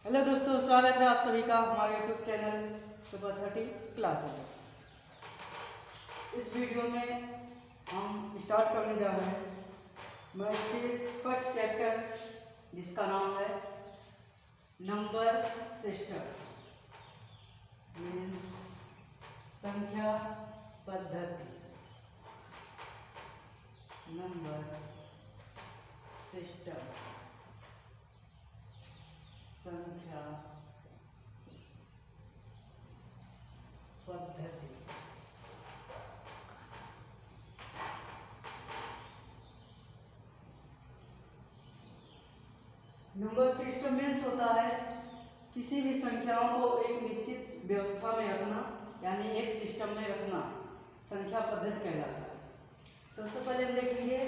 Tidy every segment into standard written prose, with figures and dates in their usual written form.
Hello दोस्तों, स्वागत है आप सभी का हमारे यूट्यूब चैनल सुपर 30 क्लास में। इस वीडियो में हम स्टार्ट करने जा रहे हैं मैथ के फर्स्ट चैप्टर जिसका नाम है नंबर सिस्टम मीन्स संख्या पद्धति। नंबर सिस्टम संख्या पद्धति। नंबर सिस्टम मीन्स होता है किसी भी संख्याओं को एक निश्चित व्यवस्था में रखना, यानी एक सिस्टम में रखना संख्या पद्धति कहलाता है। सबसे पहले हम देखेंगे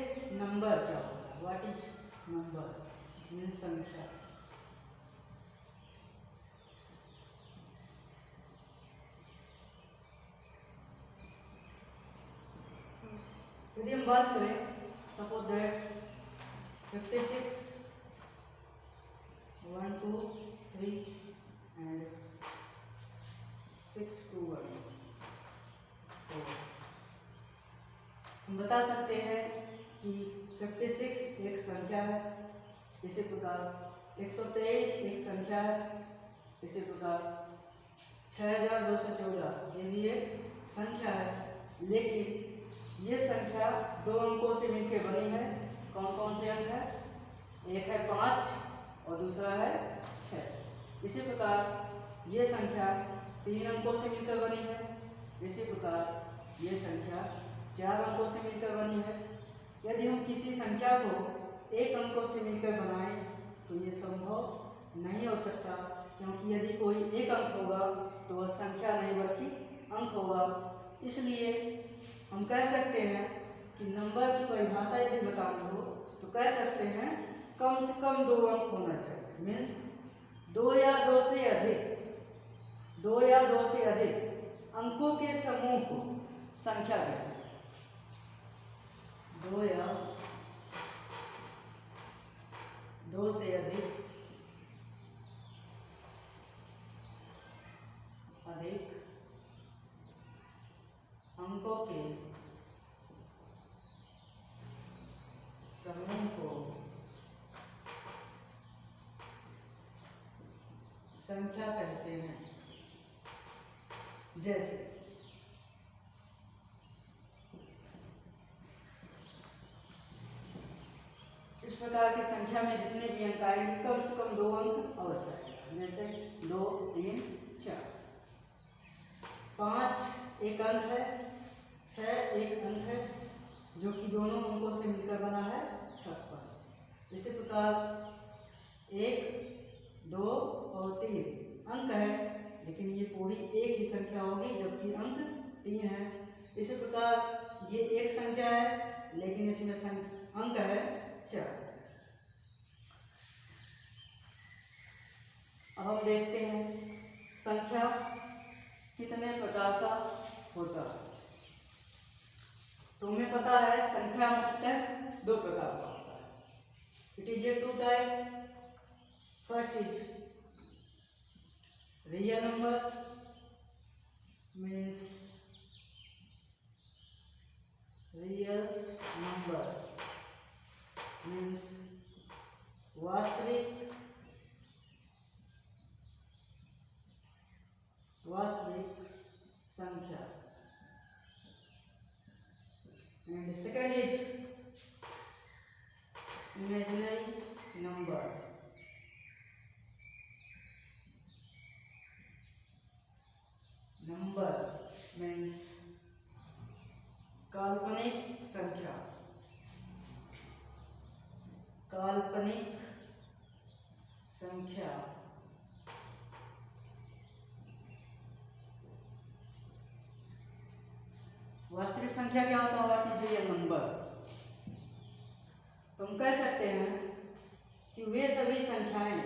नंबर क्या होता है। व्हाट इज नंबर मीन्स संख्या। यदि हम बात करें सपोज दैट 56 1 2 3 एंड 6 2 1, तो हम बता सकते हैं कि 56 एक संख्या है। इसी प्रकार 123 एक संख्या है। इसी प्रकार 6214 ये भी एक संख्या है। लेकिन ये संख्या दो अंकों से मिलकर बनी है। कौन कौन से अंक है? एक है 5 और दूसरा है 6। इसी प्रकार ये संख्या 3 अंकों से मिलकर बनी है। इसी प्रकार ये संख्या 4 अंकों से मिलकर बनी है। यदि हम किसी संख्या को एक अंकों से मिलकर बनाएं तो ये संभव नहीं हो सकता, क्योंकि यदि कोई एक अंक होगा तो वह संख्या नहीं बल्कि अंक होगा। इसलिए हम कह सकते हैं कि नंबर की परिभाषा यदि बतानी हो तो कह सकते हैं कम से कम 2 अंक होना चाहिए। मीन्स 2 या 2 से अधिक अंकों के समूह को संख्या कहते हैं। 2 या 2 से अधिक अंकों के समूह को संख्या कहते हैं। जैसे इस प्रकार की संख्या में जितने भी अंक आएंगे कम से कम 2 अंक अवश्य आएगा। जैसे 2 3 4। 5 एक अंक है, 6 एक अंक है, जो कि दोनों अंकों से मिलकर बना है 56। इसी प्रकार 1 2 और 3 अंक है, लेकिन ये पूरी एक ही संख्या होगी जबकि अंक 3 है। इसी प्रकार ये एक संख्या है लेकिन इसमें अंक है 4। अब हम देखते हैं संख्या कितने प्रकार का होता है। तो हमें पता है संख्या मुख्यतः 2 प्रकार का होता है। It is a 2 type. First is real number means वास्तविक संख्या। And second is imaginary number means काल्पनिक संख्या। वास्तविक संख्या क्या होता है? What is real number? तो हम कह सकते हैं कि वे सभी संख्याएं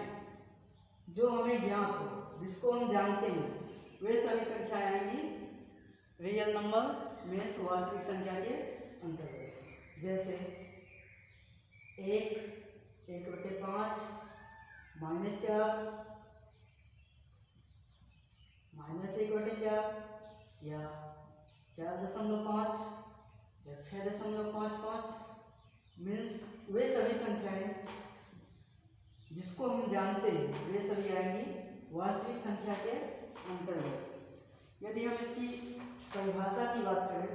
जो हमें ज्ञात हो, जिसको हम जानते हैं, वे सभी संख्याएं आएंगी रियल नंबर मीन्स वास्तविक संख्या के अंतर्गत। जैसे 1 1/5 -4 -1/4 या 4.5 या 6.55 मीन्स वे सभी संख्याएं जिसको हम जानते हैं वे सभी आएंगी वास्तविक संख्या के अंतर्गत। यदि हम इसकी परिभाषा की बात करें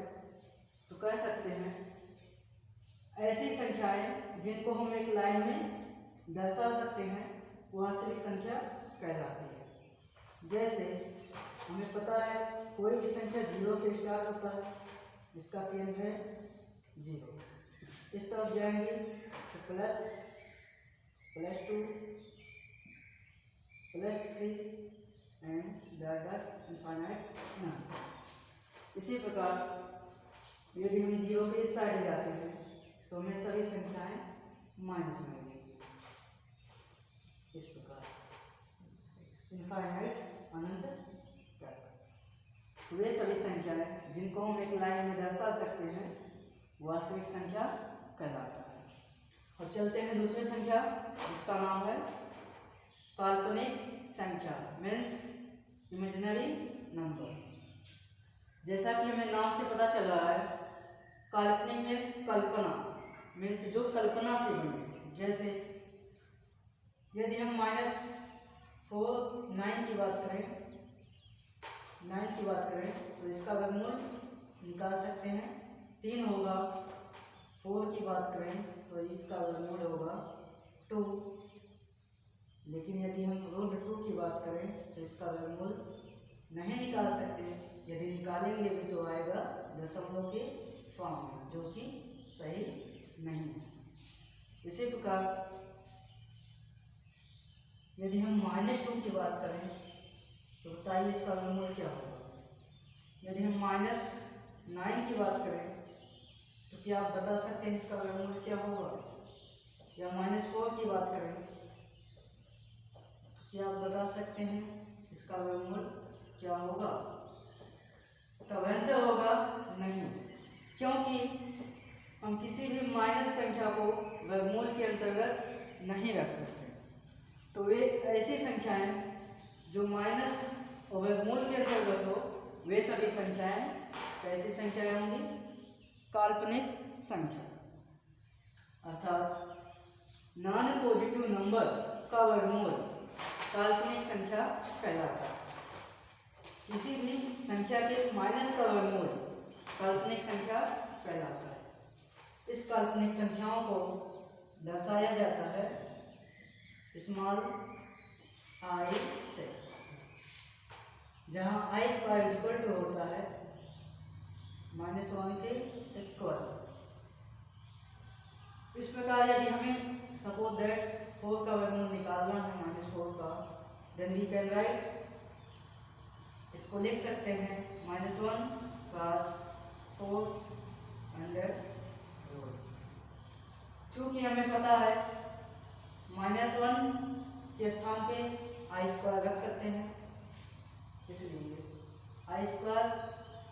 तो कह सकते हैं ऐसी संख्याएं जिनको हम एक लाइन में दर्शा सकते हैं वास्तविक संख्या कहलाती है। जैसे हमें पता है कोई भी संख्या 0 से स्टार्ट होता है, जिसका केंद्र है 0। इस तरफ जाएंगे तो +2 +3 एंड इनफाइनाइट नंबर। इसी प्रकार यदि हम 0 के इस साइड जाते हैं तो हमें सभी संख्याएं माइनस मिलेंगी। इस प्रकार इनफाइनाइट अनंत तक वे सभी संख्याएं जिनको हम एक लाइन में दर्शा सकते हैं वास्तविक संख्या कहलाता है। और चलते हैं दूसरी संख्या जिसका नाम है काल्पनिक संख्या मीन्स इमेजिनरी नंबर। जैसा कि हमें नाम से पता चल रहा है काल्पनिक मीन्स कल्पना मीन्स जो कल्पना से बने। जैसे यदि हम -9 की बात करें तो इसका वर्गमूल निकाल सकते हैं 3 होगा। 4 की बात करें तो इसका वर्गमूल होगा 2। लेकिन यदि हम √2 की बात करें तो इसका वर्गमूल नहीं निकाल सकते। यदि निकालेंगे भी तो आएगा दशमलव के फॉर्म में, जो कि सही नहीं है। इसी प्रकार यदि हम -2 की बात करें तो बताइए इसका वर्गमूल क्या होगा। यदि हम -9 की बात करें तो क्या आप बता सकते हैं इसका वर्गमूल क्या होगा। या -4 की बात करें तो क्या आप बता सकते हैं इसका वर्गमूल क्या होगा। तब आंसर होगा नहीं, क्योंकि हम किसी भी माइनस संख्या को वर्गमूल के अंतर्गत नहीं रख सकते। तो वे ऐसी संख्याएं जो माइनस और वर्गमूल के अंतर्गत हो वे सभी संख्याएं कैसी संख्याएं होंगी, काल्पनिक संख्या। अर्थात नॉन पॉजिटिव नंबर का वर्गमूल काल्पनिक संख्या कहलाता है। किसी भी संख्या के माइनस का वर्गमूल काल्पनिक संख्या कहलाता है। इस काल्पनिक संख्याओं को दर्शाया जाता है स्मॉल आई से, जहां i² होता है -1 के इक्वल। इस प्रकार यदि हमें सपोज दैट 4 का वर्गमूल निकालना है -4 का, देन वी कैन राइट, इसको लिख सकते हैं -1 + 4 अंडर रूट। चूँकि हमें पता है -1 के स्थान पे i² रख सकते हैं, इसलिए i²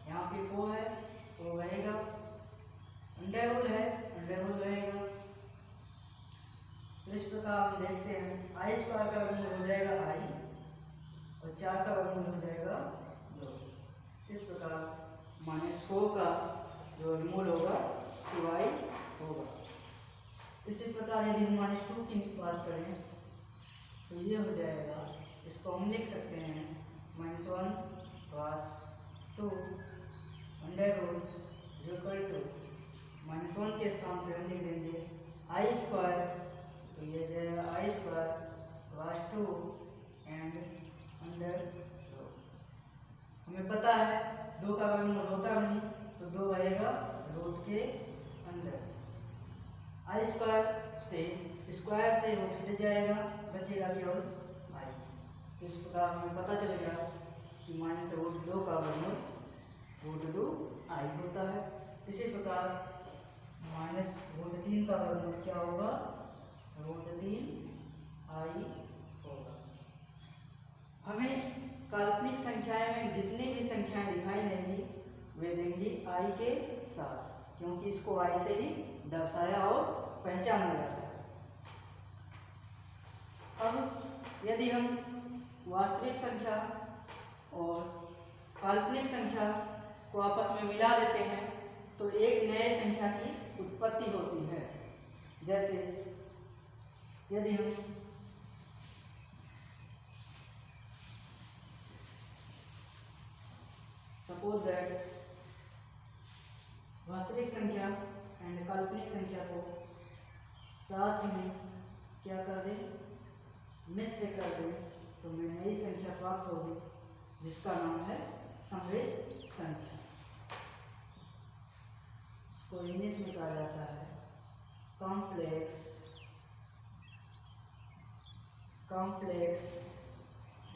यहाँ पे 4 है तो रहेगा, अंडर रूट है अंडर रूट रहेगा। तो इस प्रकार हम देखते हैं i² का वर्गमूल हो जाएगा i और 4 का वर्गमूल हो जाएगा 2। इस प्रकार -4 का जो वर्गमूल होगा 2i होगा। इसी प्रकार यदि हम -2 की बात करें तो ये हो जाएगा, इसको हम लिख सकते हैं -1 + 2 अंडर रूट -1 के स्थान पर हम लिख देंगे i², तो ये जाएगा i² + 2 एंड अंडर रूट। हमें पता है 2 का वर्गमूल होता नहीं तो 2 रहेगा रूट के अंदर। i² से स्क्वायर से रूट हट जाएगा, बचेगा केवल i। तो इस प्रकार हमें पता चलेगा कि -√2 का वर्गमूल √2i होता है। इसी प्रकार -√3 का वर्गमूल क्या होगा, √3i होगा। हमें काल्पनिक संख्याएं में जितनी भी संख्याएं दिखाई देंगी वे देंगी i के साथ, क्योंकि इसको i से ही दर्शाया और पहचाना जाता है। अब यदि हम वास्तविक संख्या और काल्पनिक संख्या को आपस में मिला देते हैं तो एक नए संख्या की उत्पत्ति होती है। जैसे यदि हम सपोज दैट वास्तविक संख्या एंड काल्पनिक संख्या को साथ में क्या कर दें, मिश्र कर दें, तो हमें नई संख्या प्राप्त होगी जिसका नाम है समृद्ध संख्या। इसको इंग्लिश में कहा जाता है कॉम्प्लेक्स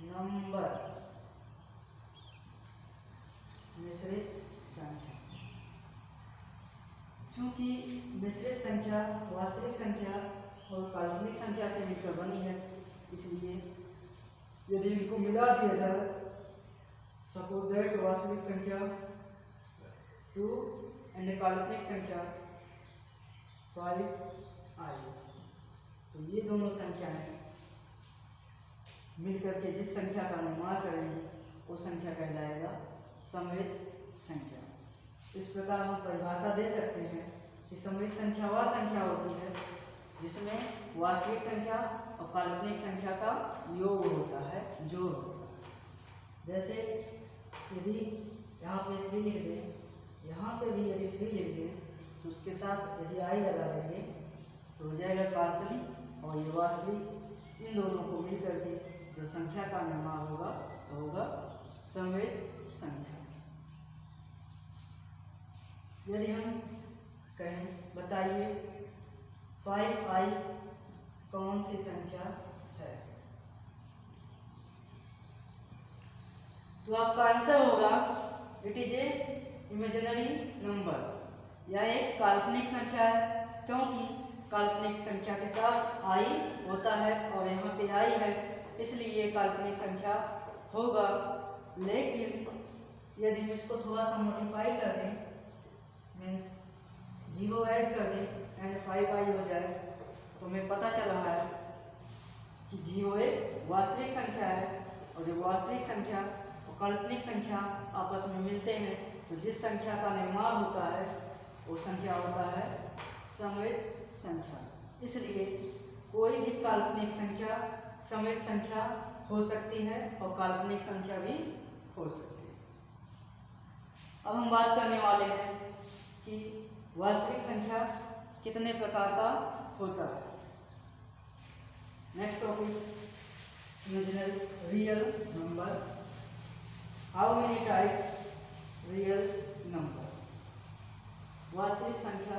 नंबर, मिश्रित संख्या। चूंकि मिश्रित संख्या वास्तविक संख्या और काल्पनिक संख्या से मिलकर बनी है, इसलिए यदि इनको मिला दिया जाए, सपोज दैट वास्तविक संख्या 2 एंड काल्पनिक संख्या 5i, तो ये दोनों संख्याएं मिलकर के जिस संख्या का निर्माण करेंगे वो संख्या कहलाएगा समृद्ध संख्या। इस प्रकार हम परिभाषा दे सकते हैं कि समृद्ध संख्या वह संख्या होती है जिसमें वास्तविक संख्या और काल्पनिक संख्या का योग होता है, जोड़ होता है। जैसे यदि यहाँ पे 3 लिख दें, यहाँ पे भी यदि 3 लिख दें, तो उसके साथ यदि i लगा देंगे तो हो जाएगा काल्पनिक और ये वास्तविक। इन दोनों को मिल करके जो संख्या का निर्माण होगा तो होगा समृद्ध संख्या। यदि हम कहें बताइए 5i कौन सी संख्या है, तो आपका आंसर होगा it is A imaginary number, यह एक काल्पनिक संख्या है, क्योंकि काल्पनिक संख्या के साथ i होता है और यहाँ पे i है, इसलिए काल्पनिक संख्या होगा। लेकिन यदि हम इसको थोड़ा सा मॉडिफाई कर दें, मीन्स 0 ऐड कर दें एंड 5i हो जाए, तो हमें पता चल रहा है कि 0 एक वास्तविक संख्या है और जब वास्तविक संख्या और काल्पनिक संख्या आपस में मिलते हैं तो जिस संख्या का निर्माण होता है वो संख्या होता है समृद्ध संख्या। इसलिए कोई भी काल्पनिक संख्या समृद्ध संख्या हो सकती है और काल्पनिक संख्या भी हो सकती है। अब हम बात करने वाले हैं कि वास्तविक संख्या कितने प्रकार का होता है। Next topic, imaginary real number. How many types real number, वास्तविक संख्या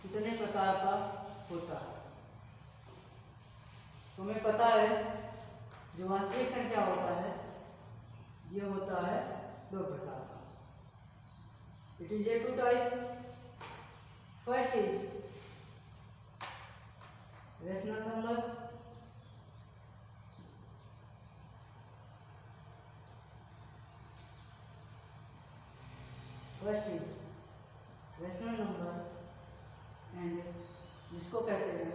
कितने प्रकार का होता है। तो हमें पता है जो वास्तविक संख्या होता है ये होता है 2 प्रकार का। It is a 2 type. First is rational number, and जिसको कहते हैं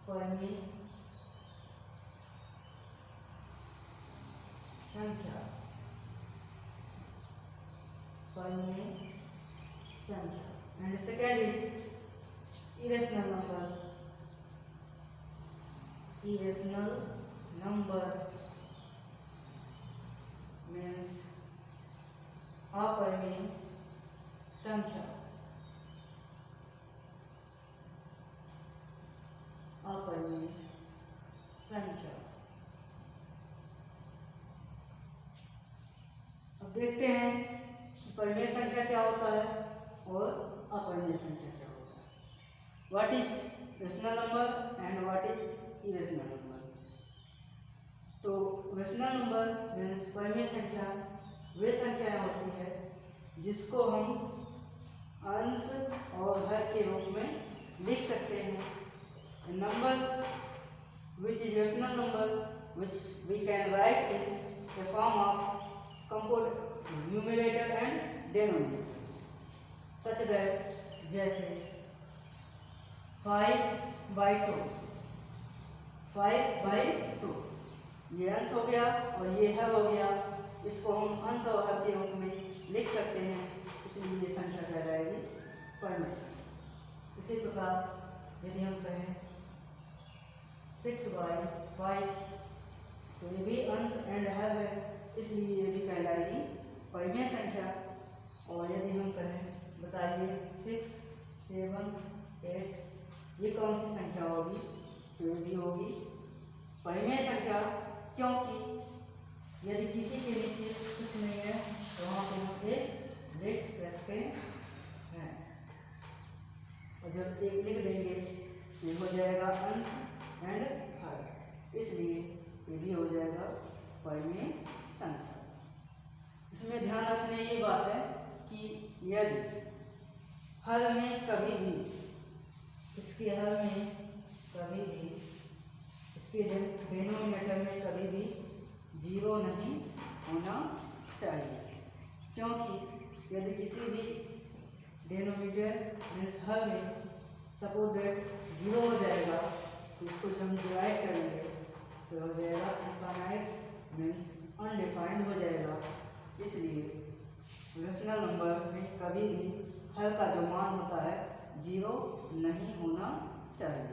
फर्मी संख्या, फर्मी संख्या। And second is irrational number, irrational number means अपरिमेय संख्या, अपरिमेय संख्या। अब देखते हैं कि परिमेय संख्या क्या होता है और अपरिमेय संख्या क्या होता है। What is rational number and what is irrational number. तो रेशनल नंबर मीन्स परिमेय संख्या वे संख्याएं होती है जिसको हम अंश और हर के रूप में लिख सकते हैं। A number which is rational number which we can write in the form of composite numerator and denominator, such that जैसे 5/2, 5/2 ये अंश हो गया और ये हर हो गया। इसको हम अंश और हर के रूप में लिख सकते हैं, इसलिए ये संख्या कहलाएगी परिमेय संख्या। इसी प्रकार यदि हम कहें 6/5, तो ये भी अंश एंड हर है, इसलिए ये भी कहलाएगी परिमेय संख्या। और यदि हम कहें बताइए 6, 7, 8, ये कौन सी संख्या होगी, तो ये भी होगी परिमेय संख्या, क्योंकि यदि किसी के नीचे कुछ नहीं है तो वहाँ पे हम एक लिख सकते हैं, और जब एक लिख देंगे ये हो जाएगा अंश एंड हर, इसलिए ये भी हो जाएगा परिमेय संख्या। इसमें ध्यान रखने ये बात है कि यदि हर में कभी भी इसके हर में कभी भी इसके डिनोमिनेटर में कभी भी 0 नहीं होना चाहिए, क्योंकि यदि किसी भी डिनोमिनेटर मीन्स हर में सपोज दैट 0 हो जाएगा, तो इसको जब हम डिवाइड करेंगे तो हो जाएगा इनफाइनाइट मीन्स अनडिफाइंड हो जाएगा। इसलिए रेशनल नंबर में कभी भी हर का जो मान होता है 0 नहीं होना चाहिए।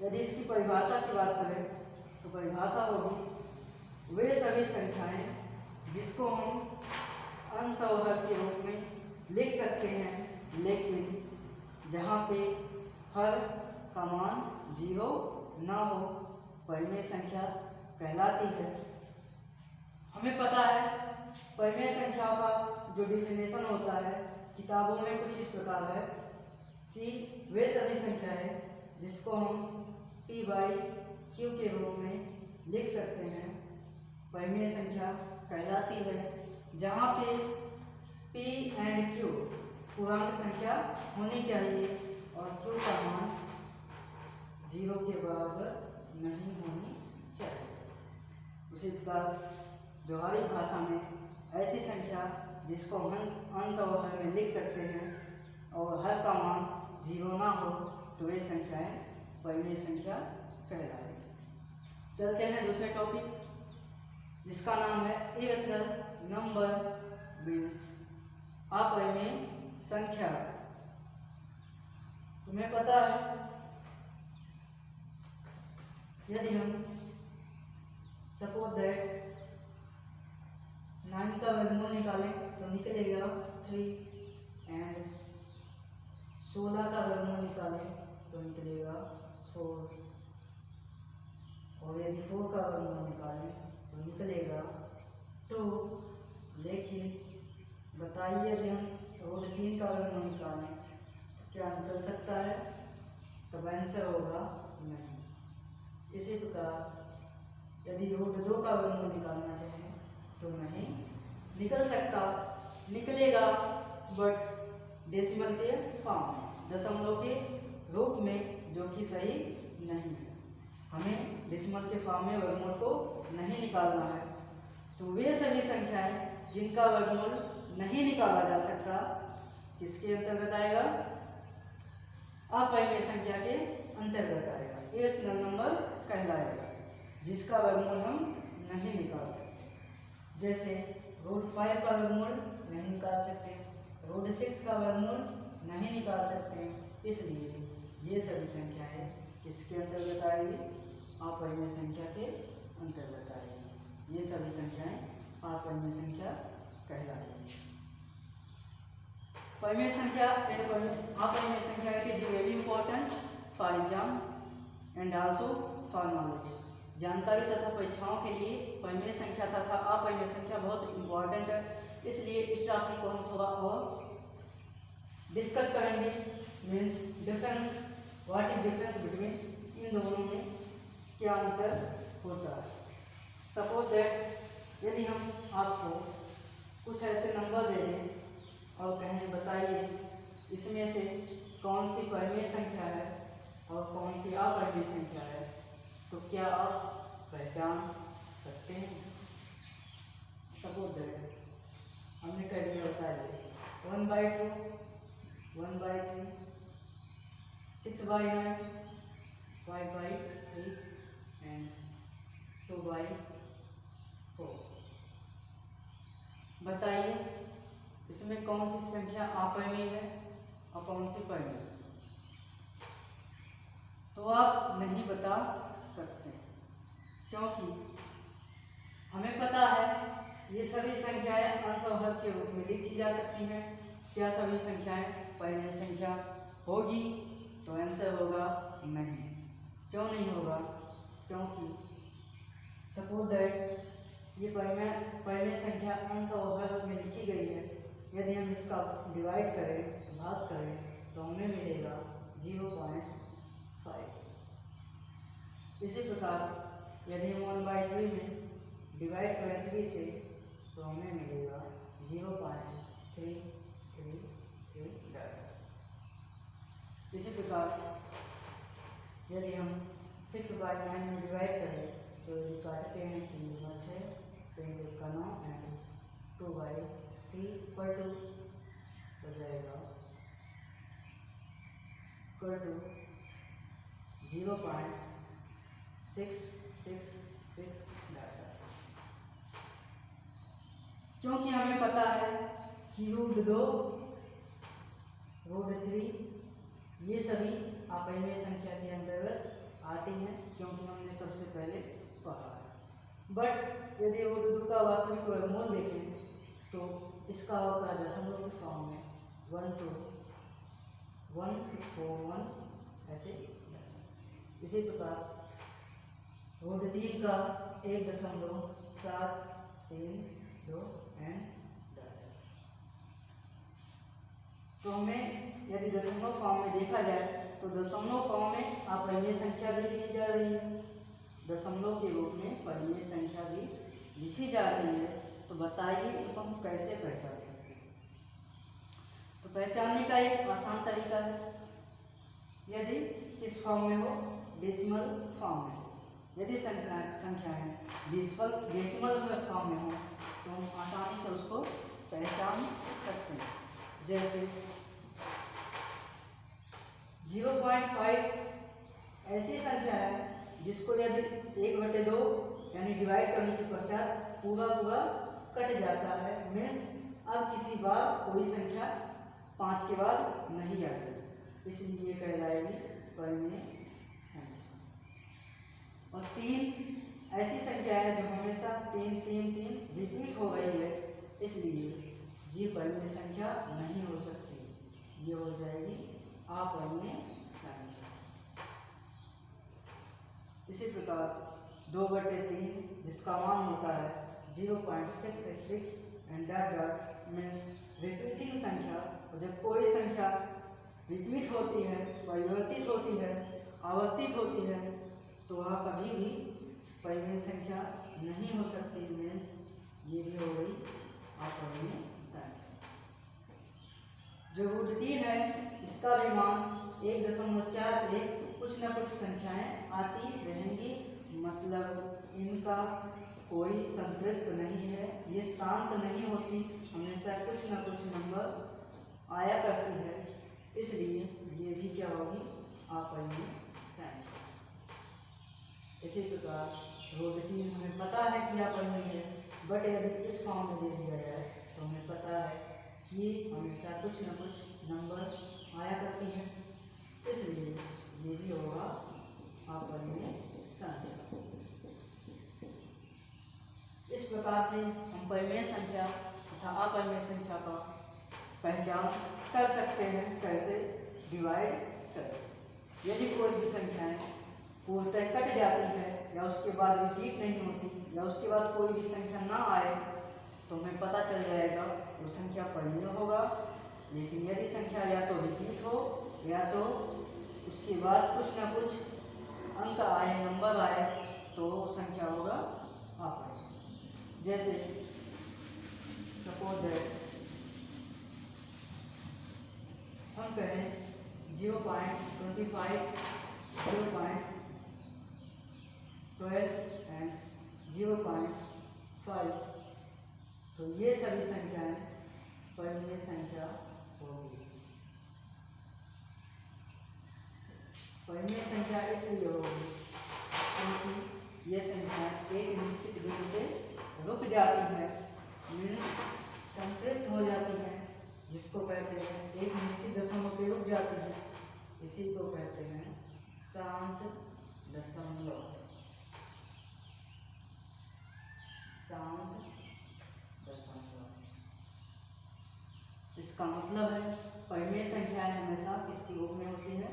यदि इसकी परिभाषा की बात करें तो परिभाषा होगी वे सभी संख्याएं जिसको हम अंश और हर के रूप में लिख सकते हैं, लेकिन जहाँ पे हर का मान 0 ना हो, परिमेय संख्या कहलाती है। हमें पता है परिमेय संख्या का जो डिफिनेशन होता है किताबों में कुछ इस प्रकार है कि वे सभी संख्याएं जिसको हम p/q के रूप में लिख सकते हैं, परिमेय संख्या कहलाती है, जहाँ पे p एंड q पूर्णांक संख्या होनी चाहिए और q का मान 0 के बराबर नहीं होनी चाहिए। उसी प्रकार व्यवहारिक भाषा में ऐसी संख्या जिसको हम अंश और हर में लिख सकते हैं और हर का मान 0 ना हो, तो वे संख्याएं परिमेय संख्या कहलाएगी। चलते हैं दूसरे टॉपिक, जिसका नाम है इरेशनल नंबर मीन्स अपरिमेय संख्या। तुम्हें पता है यदि हम सपोज दैट 9 का वर्गमूल निकालें तो निकलेगा 3 एंड 16 का वर्गमूल निकालें तो निकलेगा 4, और यदि 4 का वर्गमूल निकालें तो निकलेगा 2। लेकिन बताइए यदि हम रूट 3 का वर्गमूल निकालें तो क्या निकल सकता है? तब आंसर होगा नहीं। इसी प्रकार यदि रूट 2 का वर्गमूल निकालना चाहें तो नहीं निकल सकता, निकलेगा बट डेसिमल के फॉर्म में, दशमलव के रूप में, जो कि सही नहीं है। हमें डेसिमल के फॉर्म में वर्गमूल को नहीं निकालना है। तो वे सभी संख्याएं जिनका वर्गमूल नहीं निकाला जा सकता किसके अंतर्गत आएगा? अपरिमेय संख्या के अंतर्गत आएगा, इरेशनल नंबर कहलाएगा, जिसका वर्गमूल हम नहीं निकाल सकते। जैसे रूट 5 का वर्गमूल नहीं निकाल सकते, रूट 6 का वर्गमूल नहीं निकाल सकते, इसलिए ये सभी संख्याएं किसके अंतर्गत आएगी? अपरिमेय संख्या के अंतर्गत आएगी। ये सभी संख्याएं अपरिमेय संख्या कहलाएगी। परिमेय संख्या एंड अपरिमेय संख्या is very important for exam and also for knowledge. जानकारी तथा परीक्षाओं के लिए परिमेय संख्या तथा अपरिमेय संख्या बहुत इंपॉर्टेंट है, इसलिए इस टॉपिक को हम थोड़ा और डिस्कस करेंगे। Means difference, what is difference between इन दोनों में क्या अंतर होता है। सपोज दैट यदि हम आपको कुछ ऐसे नंबर दे दें और कहें बताइए इसमें से कौन सी परिमेय संख्या है और कौन सी अपरिमेय संख्या है, तो क्या आप पहचान सकते हैं? सपोज दैट हमने कह दिया बताइए 1/2, 1/3, 6/9, 5/3 एंड 2/4। बताइए इसमें कौन सी संख्या अपरिमेय है और कौन सी परिमेय? तो आप नहीं बता सकते क्योंकि हमें पता है ये सभी संख्याएं अंश और हर के रूप में लिखी जा सकती हैं। क्या सभी संख्याएं परिमेय संख्या होगी? तो आंसर होगा नहीं। क्यों नहीं होगा? क्योंकि सपोज दैट ये परिमेय संख्या अंश और हर में लिखी गई है। यदि हम इसका डिवाइड करें, भाग करें, तो हमें मिलेगा 0.5। इसी प्रकार यदि हम 1/3 में डिवाइड करें 3 से, तो हमें मिलेगा 0.333। इसी प्रकार यदि हम 6/9 में डिवाइड करें, तो काटते हैं 3 × 6, 3 का 9 एंड 2/3 पर 2 हो जाएगा इक्वल टू 0.666। क्योंकि हमें पता है कि √2, √3 ये सभी अपरिमेय संख्या के अंतर्गत आती हैं, क्योंकि हमने सबसे पहले पढ़ा है। बट यदि √2 का वास्तविक वर्गमूल देखें तो इसका होता है दशमलव के फॉर्म में 141 ऐसे। इसी प्रकार √3 का 1.732 एंड। तो हमें यदि दशमलव फॉर्म में देखा जाए तो दशमलव फॉर्म में अपरिमेय संख्या भी लिखी जा रही है, दशमलव के रूप में परिमेय संख्या भी लिखी जा रही है। तो बताइए तो हम कैसे पहचान सकते हैं? तो पहचानने का एक आसान तरीका है। यदि किस फॉर्म में हो? डेसिमल फॉर्म में। यदि संख्याएं डेसिमल फॉर्म में हो तो हम आसानी से उसको पहचान सकते हैं। जैसे 0.5 ऐसी संख्या है जिसको यदि 1/2 यानी डिवाइड करने के पश्चात पूरा कट जाता है, मीन्स अब किसी बार कोई संख्या 5 के बाद नहीं आती, इसलिए कहलाएगी परिमेय संख्या। और 3 ऐसी संख्या है जो हमेशा 3 3 3 रिपीट हो रही है, इसलिए ये परिमेय संख्या नहीं हो सकती, ये हो जाएगी अपरिमेय संख्या। इसी प्रकार 2/3 जिसका मान होता है 0.666 एंड डॉट मीन्स रिपीटिंग संख्या। और जब कोई संख्या रिपीट होती है, परिवर्तित होती है, आवर्तित होती है, तो वह कभी भी परिमेय संख्या नहीं हो सकती, मीन्स ये भी हो गई अपरिमेय संख्या। जो √3 है इसका भी मान 1.41। कुछ न कुछ संख्याएं आती रहेंगी, मतलब इनका कोई संतृप्त नहीं है, ये शांत नहीं होती, हमेशा कुछ न कुछ नंबर आया करती है, इसलिए ये भी क्या होगी? अपरिमेय संख्या। इसी प्रकार √3 हमें पता है कि अपरिमेय है, बट यदि इस फॉर्म में दे दिया जाए तो हमें पता है कि हमेशा कुछ न कुछ नंबर आया करती है, इसलिए ये भी होगा अपरिमेय संख्या। इस प्रकार से हम परिमेय संख्या तथा अपरिमेय संख्या का पहचान कर सकते हैं। कैसे? डिवाइड करें। यदि कोई भी संख्याएं पूर्णतः कट जाती है या उसके बाद रिपीट नहीं होती या उसके बाद कोई भी संख्या ना आए, तो हमें पता चल जाएगा वो संख्या परिमेय होगा। लेकिन यदि संख्या या तो रिपीट हो या तो उसके बाद कुछ ना कुछ अंक आए, नंबर आए, तो संख्या होगा अपरिमेय। जैसे सपोज दैट हम कहें 0.25, 0.12 एंड 0.5, तो ये सभी संख्याएं परिमेय संख्या होगी। परिमेय संख्या इसलिए होगी क्योंकि ये संख्या एक निश्चित बिंदु पे रुक जाती है, मीन्स संतृप्त हो जाती है, जिसको कहते हैं एक निश्चित दशमलव पे रुक जाती है, इसी को कहते हैं शांत दशमलव। शांत दशमलव, इसका मतलब है परिमेय संख्याएं हमेशा किसके रूप में होती है?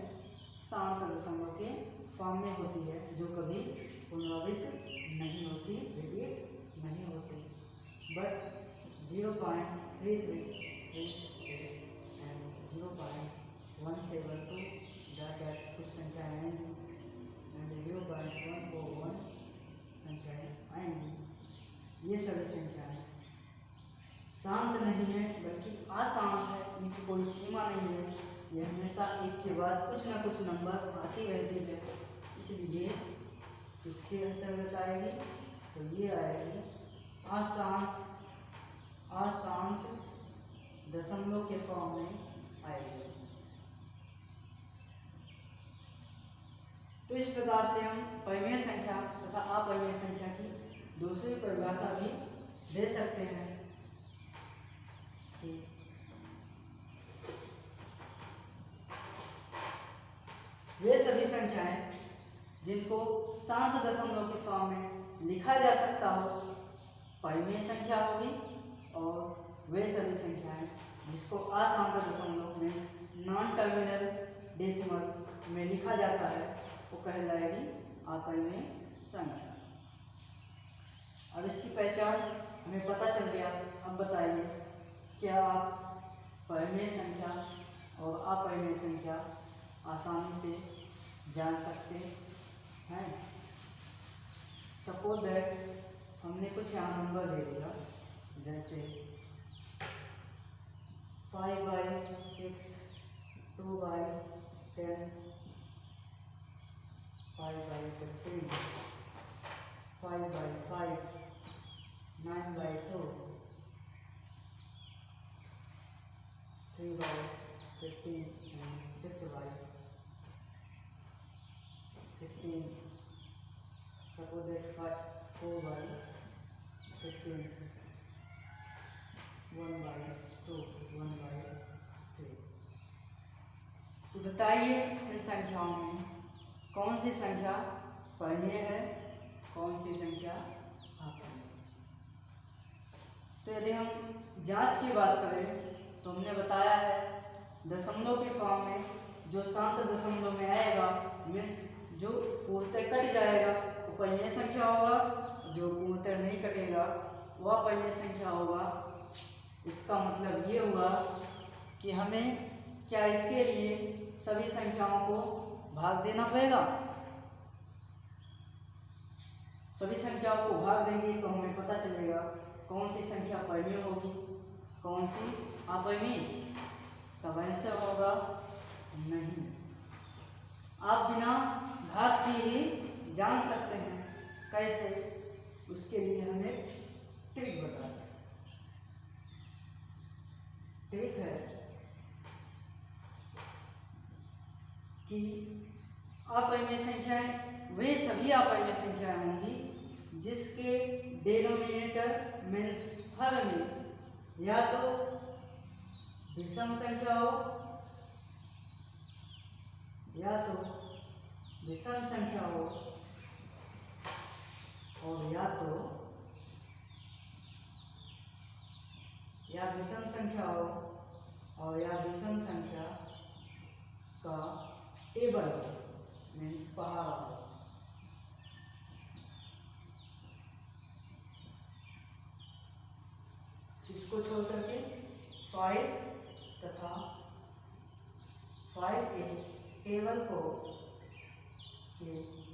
शांत दशमलव के फॉर्म में होती है, जो कभी पुनरावृत्त नहीं होती, रिपीट नहीं होती। बट 0.333 एंड 0.172 कुछ संख्याएं आएंगी एंड 0.141 संख्याएं आएंगी। ये सभी संख्याएं शांत नहीं है बल्कि अशांत है, इनकी कोई सीमा नहीं है, ये हमेशा एक के बाद कुछ ना कुछ नंबर आती रहती है, इसलिए किसके अंतर्गत आएगी? तो ये आएगी अशांत, अशांत दशमलव के फॉर्म में आएगी। तो इस प्रकार से हम परिमेय संख्या तथा अपरिमेय संख्या की दूसरी परिभाषा भी दे सकते हैं। वे सभी संख्याएं जिनको शांत दशमलव के फॉर्म में लिखा जा सकता हो परिमेय संख्या होगी, और वे सभी संख्याएं जिसको अशांत दशमलव मीन्स नॉन टर्मिनल डेसिमल में लिखा जाता है वो कहलाएगी अपरिमेय संख्या। अब इसकी पहचान हमें पता चल गया। अब बताइए, क्या आप परिमेय संख्या और अपरिमेय संख्या आसानी से जान सकते हैं? सपोज दैट हमने कुछ यहाँ नंबर दे दिया, जैसे 5/6, 2/10, 5/15, 5/5, 9/2, 3/15 and 6/16. Suppose that 4/15, 1/2, 1/3. तो बताइए इन संख्याओं में कौन सी संख्या परिमेय है, कौन सी संख्या अपरिमेय। तो यदि हम जांच की बात करें तो हमने बताया है दशमलव के फॉर्म में जो शांत दशमलव में आएगा मीन्स जो पूर्णतः कट जाएगा वो परिमेय संख्या होगा, जो पूर्णतः नहीं कटेगा वह अपरिमेय संख्या होगा। इसका मतलब ये हुआ कि हमें क्या इसके लिए सभी संख्याओं को भाग देना पड़ेगा। सभी संख्याओं को भाग देंगे तो हमें पता चलेगा कौन सी संख्या परिमेय होगी, कौन सी अपरिमेय। तब आंसर होगा नहीं। आप बिना भाग के ही जान सकते हैं कैसे, उसके लिए हमें ट्रिक बता दें। ट्रिक है कि अपरिमेय संख्याएं वे सभी अपरिमेय संख्याएं होंगी जिसके डिनोमिनेटर मीन्स हर में या तो विषम संख्या हो या तो विषम संख्या हो और या विषम संख्या हो और या विषम संख्या का टेबल मीन्स पहाड़ा हो। इसको छोड़ करके 5 तथा 5 के टेबल को के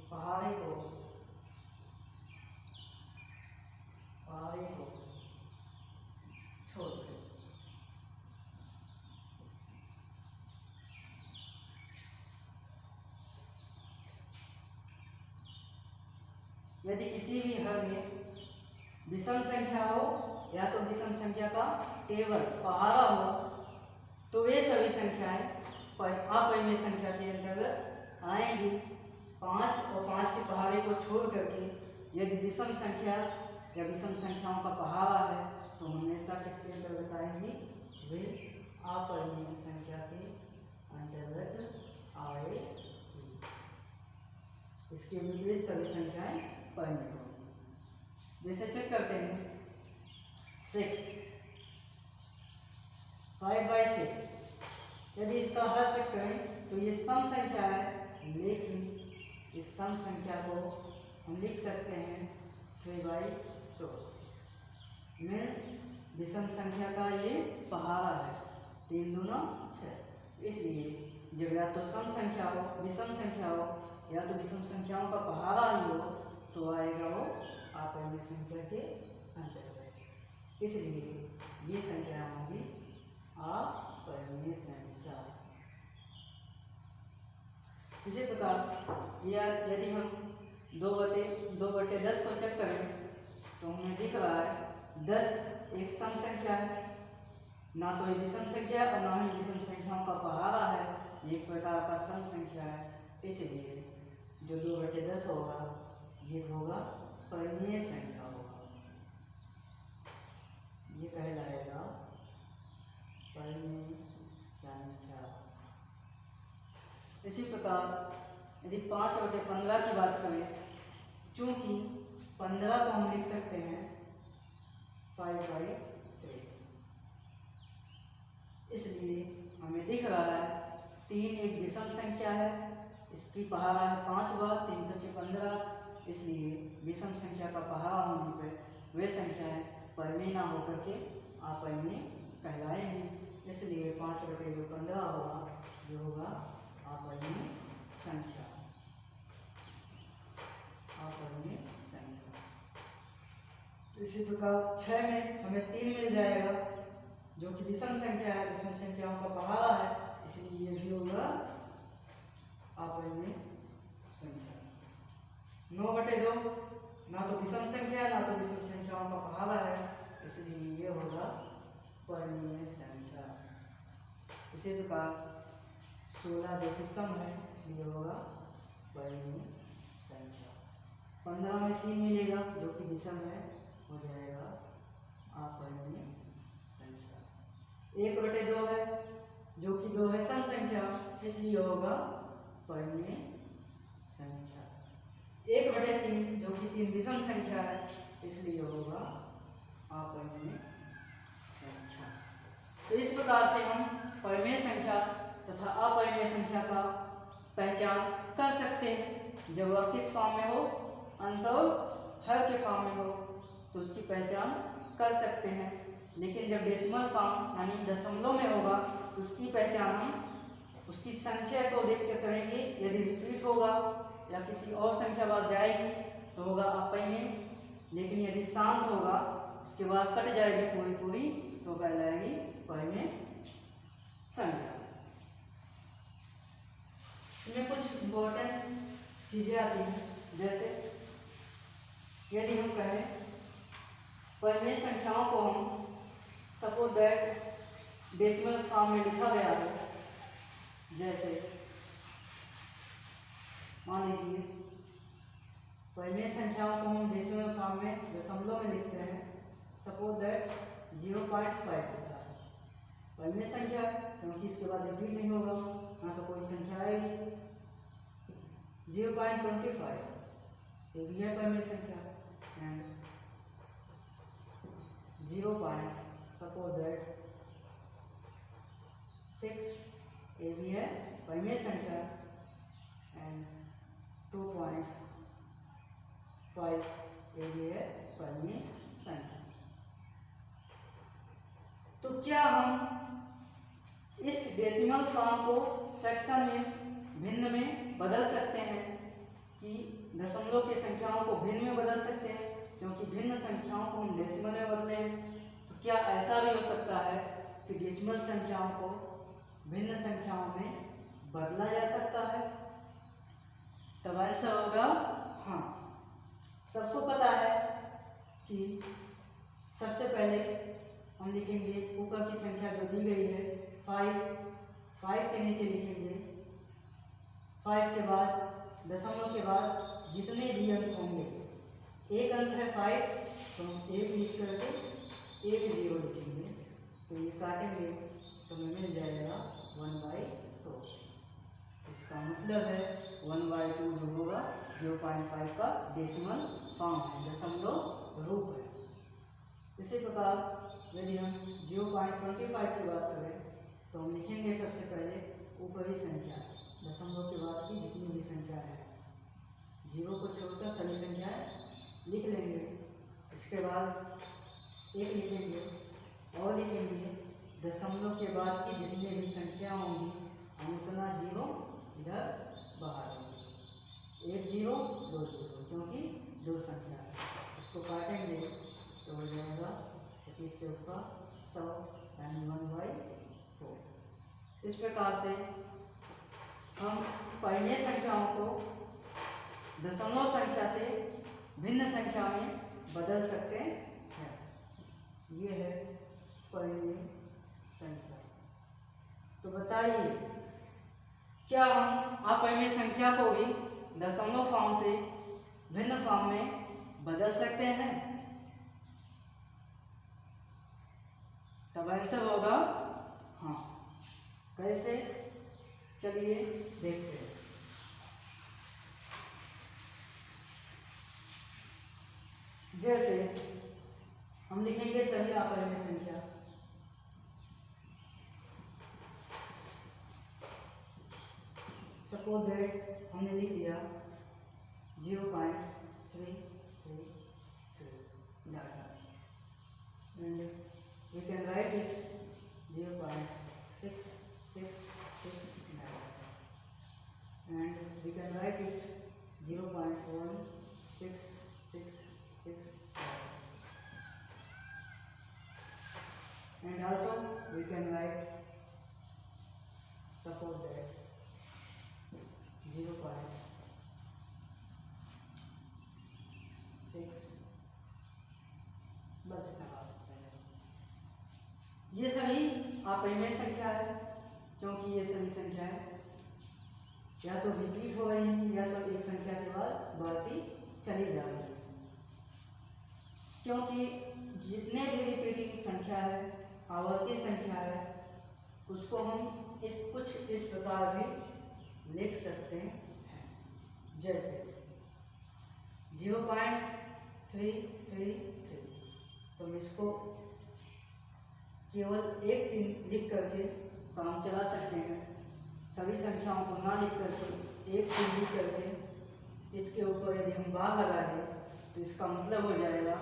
पहाड़े को छोड़ दे। यदि किसी भी हर में विषम संख्या हो या तो विषम संख्या का टेबल पहाड़ा हो तो वे सभी संख्याएं अपरिमेय संख्या के अंतर्गत आएंगी। 5 और 5 के पहाड़े को छोड़ करके यदि विषम संख्या या विषम संख्याओं का पहाड़ा है तो हमेशा किसके अंतर्गत आएंगी, वे अपरिमेय संख्या के अंतर्गत आएगी। इसके विपरीत सभी संख्याएं परिमेय होंगी। जैसे चेक करते हैं 6 5/6, यदि इसका हल चेक करें तो ये सम संख्या है, लेकिन इस सम संख्या को हम लिख सकते हैं 3/4, मीन्स विषम संख्या का ये पहाड़ा है, 3 दूना 6। इसलिए जब या तो सम संख्या हो, विषम संख्या हो, या तो विषम संख्याओं का पहाड़ा ही हो तो आएगा वो अपरिमेय संख्या के अंतर्गत। इसलिए ये संख्या होगी अपरिमेय संख्या। इसी प्रकार यदि हम 2/10 को चेक करें तो हमें दिख रहा है 10 एक सम संख्या है, ना तो ये विषम संख्या और ना ही विषम संख्याओं का पहाड़ा है, एक प्रकार का सम संख्या है। इसलिए जो 2/10 होगा ये होगा परिमेय संख्या होगा, ये कहलाएगा परिमेय संख्या। इसी प्रकार यदि 5/15 की बात करें, चूंकि 15 को हम लिख सकते हैं 5/3, इसलिए हमें दिख रहा है 3 एक विषम संख्या है, इसकी पहाड़ा है 5 बार, 3 × 5 = 15, इसलिए विषम संख्या का पहाड़ा होने पर वे संख्याएं परिमेय ना होकर के अपरिमेय कहलाएंगी। इसलिए 5/15 होगा जो होगा अपरिमेय संख्या, अपरिमेय संख्या। इसी प्रकार 6 में हमें 3 मिल जाएगा जो कि विषम संख्या है, विषम संख्याओं का पहाड़ा है, इसलिए ये भी होगा अपरिमेय संख्या। 9/2 ना तो विषम संख्या है ना तो विषम संख्याओं का पहाड़ा है, इसलिए ये होगा परिमेय संख्या। इसी प्रकार 16 जो कि सम है, इसलिए होगा परिमेय संख्या। 15 में 3 मिलेगा जो कि विषम है, हो जाएगा अपरिमेय संख्या। 1/2 है जो कि 2 है सम संख्या, इसलिए होगा परिमेय संख्या। 1/3 जो कि 3 विषम संख्या है, इसलिए होगा अपरिमेय संख्या। तो इस प्रकार से हम परिमेय संख्या तथा अपरिमेय संख्या का पहचान कर सकते हैं। जब वह किस फॉर्म में हो, अंश और हर के फॉर्म में हो तो उसकी पहचान कर सकते हैं, लेकिन जब डेसिमल फॉर्म यानी दशमलव में होगा तो उसकी पहचान हम उसकी संख्या को देख कर करेंगे। यदि रिपीट होगा या किसी और संख्या बाद जाएगी तो होगा अपरिमेय, लेकिन यदि शांत होगा उसके बाद कट जाएगी पूरी पूरी तो कहलाएगी परिमेय संख्या। इसमें कुछ इम्पोर्टेंट चीजें आती हैं, जैसे यदि हम कहें परिमेय संख्याओं को हम सपोज दैट डेसिमल फॉर्म में लिखा गया है, जैसे मान लीजिए परिमेय संख्याओं को हम डेसिमल फॉर्म में दशमलव में लिखते हैं, सपोज दैट 0.5 होता है परिमेय संख्या, क्योंकि इसके बाद रिपीट नहीं होगा, ना तो कोई संख्या आएगी। 0.25 ये भी है परिमेय संख्या, एंड 0. सपोज दैट 6 ये भी है परिमेय संख्या, एंड 2.5 ये भी है परिमेय संख्या। तो क्या हम इस डेसिमल फॉर्म को फ्रैक्शन मीन्स भिन्न में बदल सकते हैं कि दशमलव की संख्याओं को भिन्न में बदल सकते हैं, क्योंकि भिन्न संख्याओं को हम डेसिमल में बदले हैं। तो क्या ऐसा भी हो सकता है कि डेसिमल संख्याओं को भिन्न संख्याओं में बदला जा सकता है? तब आंसर होगा हाँ। सबको पता है कि सबसे पहले हम लिखेंगे ऊपर की संख्या जो दी गई है 5 के नीचे लिखेंगे 5 के बाद दशमलव के बाद जितने भी अंक होंगे एक अंक है 5, तो हम 1 लिख करके 1 0 लिखेंगे, तो ये काटेंगे तो हमें मिल जाएगा 1/2। इसका मतलब है 1/2 जो होगा 0.5 का डेसिमल फॉर्म है, दशमलव रूप है। इसी प्रकार यदि हम 0.25 की बात करें तो हम लिखेंगे सबसे पहले ऊपरी संख्या, दशमलव के बाद की जितनी भी संख्या है, 0 को छोड़कर सभी संख्याएं लिख लेंगे। इसके बाद 1 लिखेंगे और लिखेंगे दशमलव के बाद की जितनी भी संख्या होंगी हम उतना 0 इधर बाहर देंगे। 1 0 2 0, क्योंकि 2 संख्या है, उसको काटेंगे तो हो जाएगा 25 चौका 100 यानी 1/4। इस प्रकार से हम पहले संख्याओं को दशमलव संख्या से भिन्न संख्या में बदल सकते हैं। ये है पहली संख्या। तो बताइए क्या हम अपरिमेय संख्या को भी दशमलव फॉर्म से भिन्न फॉर्म में बदल सकते हैं? तब आंसर होगा हाँ। कैसे? चलिए देखते हैं। जैसे हम लिखेंगे सभी अपरिमेय संख्या, सपोज दैट हमने लिख दिया 0.333 data and we can write it 0.666 data and we can write it 0.1666 and also we can write suppose that 0.6 बस इतना बात है। ये सभी अपरिमेय संख्या है, क्योंकि ये सभी संख्याएं या तो रिपीट हो रही हैं या तो एक संख्या के बाद बढ़ती चली जा रही है। क्योंकि जितने भी रिपीटिंग संख्या है, आवर्ती संख्या है, उसको हम कुछ इस प्रकार भी लिख सकते हैं। जैसे 0.333, तो हम इसको केवल एक दिन लिख करके काम चला सकते हैं। सभी संख्याओं को ना लिख करके एक दिन लिख करके इसके ऊपर यदि हम बार लगा दें तो इसका मतलब हो जाएगा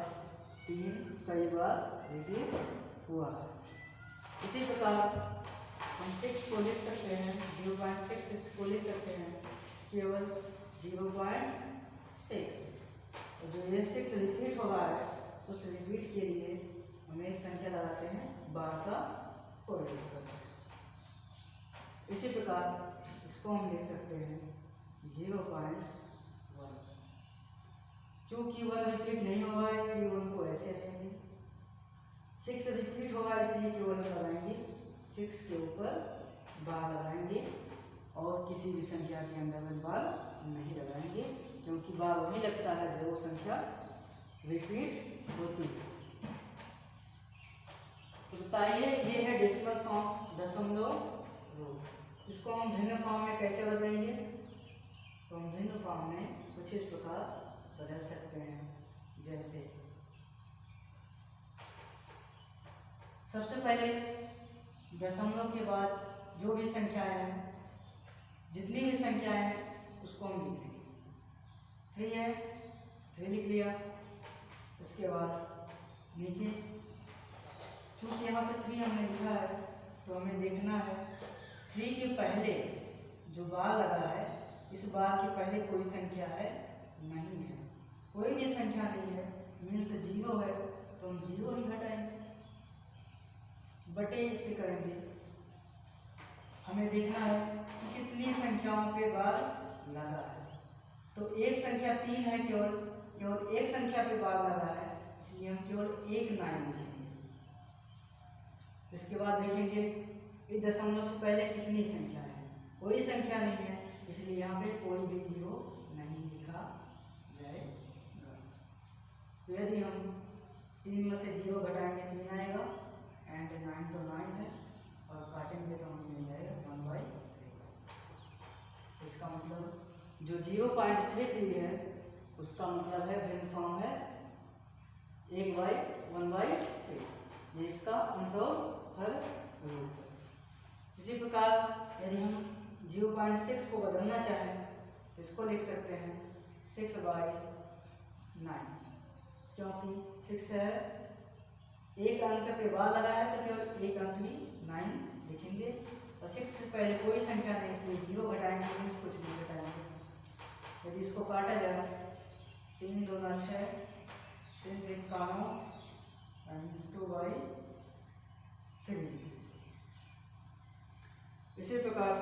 3 कई बार रिपीट हुआ। इसी प्रकार हम 6 को लिख सकते हैं, 0.66 को लिख सकते हैं केवल 0.6। और जो ये 6 रिपीट हो रहा है उस रिपीट के लिए हम एक संख्या लगाते हैं, बार का कोई नहीं करते। इसी प्रकार इसको हम लिख सकते हैं 0.1। चूँकि 1 रिपीट नहीं होगा इसलिए 1 को ऐसे रहेंगे, 6 रिपीट होगा इसलिए केवल लगाएंगे 6 के ऊपर बार लगाएंगे और किसी भी संख्या के अंदर में बार नहीं लगाएंगे, क्योंकि बार वही लगता है जो संख्या रिपीट होती है। तो बताइए ये है डेसिमल फॉर्म, दशमलव रूप। इसको हम भिन्न फॉर्म में कैसे बदलेंगे? तो हम भिन्न फॉर्म में कुछ इस प्रकार बदल सकते हैं। जैसे सबसे पहले दशमलव के बाद जो भी संख्याएं हैं, जितनी भी संख्याएं हैं उसको हम लिखेंगे। 3 है, 3 लिख लिया। उसके बाद नीचे चूँकि यहाँ पे 3 हमने लिखा है तो हमें देखना है 3 के पहले जो बार लगा है, इस बार के पहले कोई संख्या है नहीं है, कोई भी संख्या नहीं है, मीन्स 0 है, तो हम 0 ही घटाएंगे, बटे इसके करेंगे। हमें देखना है कि कितनी संख्याओं पे बार लगा है। तो एक संख्या 3 है, केवल एक संख्या पे बार लगा है, इसलिए हम केवल 1 9 लिखेंगे। इसके बाद देखेंगे इस दशमलव से पहले कितनी संख्या है, कोई संख्या नहीं है, इसलिए यहाँ पे कोई भी 0 नहीं लिखा जाएगा। तो यदि हम 3 में से 0 घटाएंगे 3 आएगा, एंड 9 तो 9 है, और काटेंगे तो हमें मिल जाएगा 1/3। इसका मतलब जो 0.33 है उसका मतलब है भिन्न फॉर्म है 1/1/3। ये इसका आंसर हर रूप है। इसी प्रकार यदि हम 0.6 को बदलना चाहें तो इसको लिख सकते हैं 6/9, क्योंकि 6 है, एक अंक पे बाद लगाया तो केवल एक अंक ही 9 लिखेंगे, और 6 से पहले कोई संख्या नहीं, इसलिए 0 घटाएंगे, मीन्स कुछ नहीं घटाएंगे। यदि इसको काटा जाए 3 2 6, 3 3 का 9, एंड 2/3। इसी प्रकार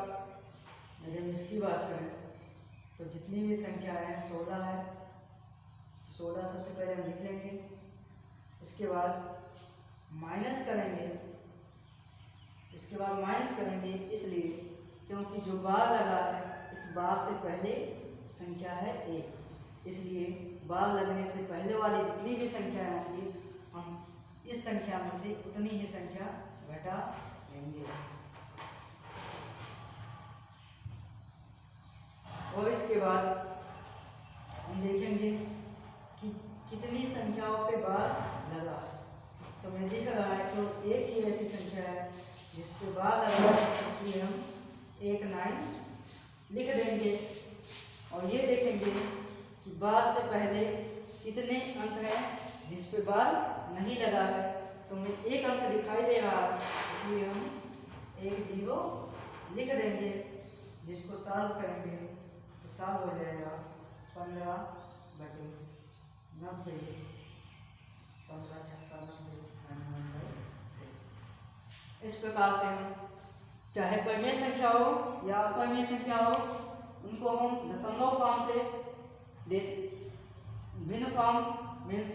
यदि हम इसकी बात करें तो जितनी भी संख्या है 16 है, 16 सबसे पहले हम लिख लेंगे, इसके बाद माइनस करेंगे, इसलिए क्योंकि जो बार लगा है इस बार से पहले संख्या है 1, इसलिए बार लगने से पहले वाली जितनी भी संख्या होंगी हम इस संख्या में से उतनी ही संख्या घटा लेंगे। और इसके बाद हम देखेंगे कि कितनी संख्याओं पे बार लगा है। तो मैं दिख रहा है तो एक ही ऐसी संख्या है जिस पे बार लगा है, इसलिए हम 1 9 लिख देंगे, और ये देखेंगे कि बार से पहले कितने अंक हैं जिस पे बार नहीं लगा है। तो हमें एक अंक दिखाई दे रहा है, इसलिए हम 1 0 लिख देंगे, जिसको सॉल्व करेंगे तो सॉल्व हो जाएगा 15/90, 15 छक्का 90। इस प्रकार से हम चाहे परिमेय संख्या हो या अपरिमेय संख्या हो, उनको हम दशमलव फॉर्म से भिन्न फॉर्म मीन्स,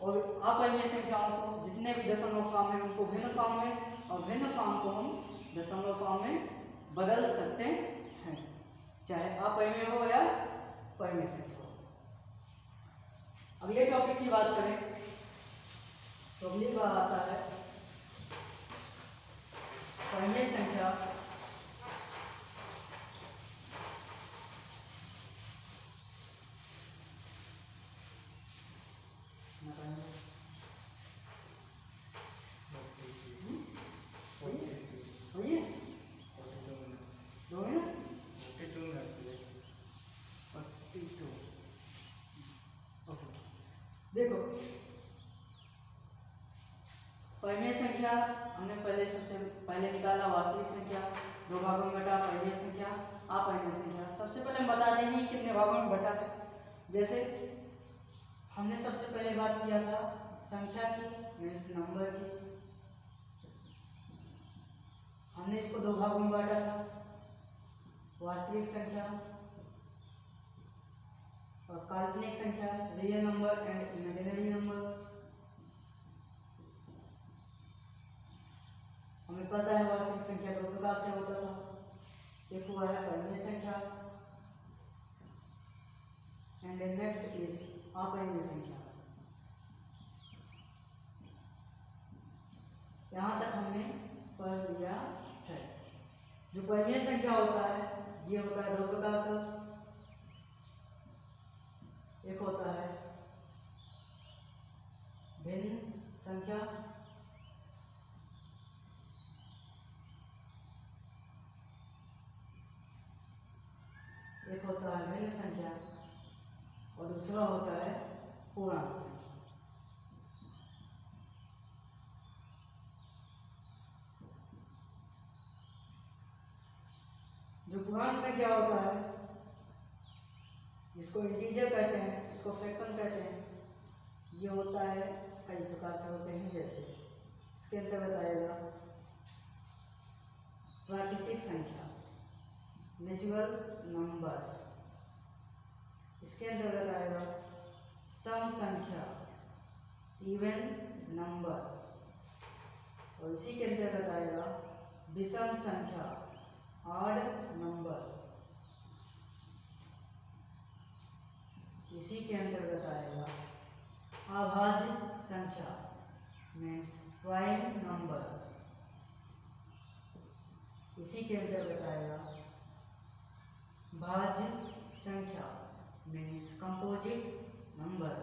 और अपरिमेय संख्याओं को जितने भी दशमलव फॉर्म है उनको भिन्न फॉर्म में, और भिन्न फॉर्म को हम दशमलव फॉर्म में बदल सकते हैं, चाहे अपरिमेय हो या परिमेय संख्या हो। अगले टॉपिक की बात करें तो अगली बार आता है परिमेय संख्या देखो, परिमेय संख्या हमने सबसे पहले निकाला वास्तविक संख्या, 2 भागों में बटा, परिमेय संख्या, अपरिमेय संख्या। सबसे पहले हम बता देंगे कितने भागों में बटा है। जैसे हमने सबसे पहले बात किया था संख्या की, मीन्स नंबर की, हमने इसको 2 भागों में बांटा था, वास्तविक संख्या और काल्पनिक संख्या, real number and imaginary number. हमें पता है वास्तविक संख्या 2 प्रकार से होता था, एक हुआ है परिमेय संख्या एंड नेक्स्ट इज अपरिमेय संख्या। यहाँ तक हमने पढ़ लिया है। जो परिमेय संख्या होता है ये होता है 2 प्रकार का, एक होता है भिन्न संख्या, एक होता है भिन्न संख्या, और दूसरा होता है पूर्णांक संख्या। जो पूर्णांक संख्या होता है जिसको इंटीजर कहते हैं, इसको फ्रैक्शन कहते हैं, ये होता है कई प्रकार के होते हैं। जैसे इसके अंतर्गत आएगा प्राकृतिक संख्या, नेचुरल नंबर्स, इसके अंतर्गत आएगा सम संख्या, इवन नंबर, और इसी के अंतर्गत आएगा विषम संख्या, ऑड नंबर, इसी के अंतर्गत आएगा के अंतर्गत आएगा भाज्य संख्या मीन्स कंपोजिट नंबर,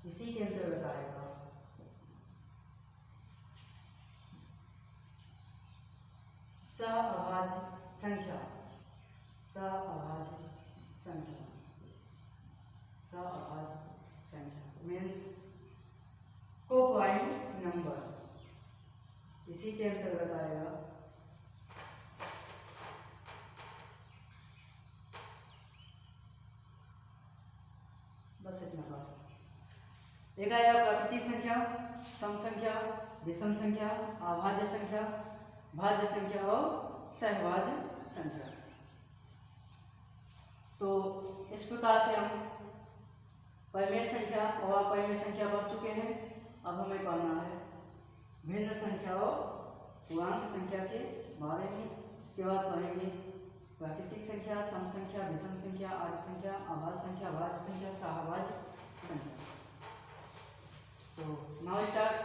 इसी के अंतर्गत आएगा सअभाज्य संख्या, सअभाज्य संख्या, सअभाज्य संख्या मीन्स कोप्वाइंट नंबर, इसी के अंतर्गत आएगा बस इतना बात। एक आएगा प्राकृतिक संख्या, सम संख्या, विषम संख्या, अभाज्य संख्या, भाज्य संख्या और सहभाज्य संख्या। तो इस प्रकार से हम परिमेय संख्या और अपरिमेय संख्या पढ़ चुके हैं। अब हमें पढ़ना है भिन्न संख्या और पूर्णांक संख्या के बारे में। इसके बाद पढ़ेंगे प्राकृतिक संख्या, सम संख्या, विषम संख्या, आदि संख्या, अभाज्य संख्या, भाज्य संख्या, सहभाज्य संख्या। तो नाउ स्टार्ट।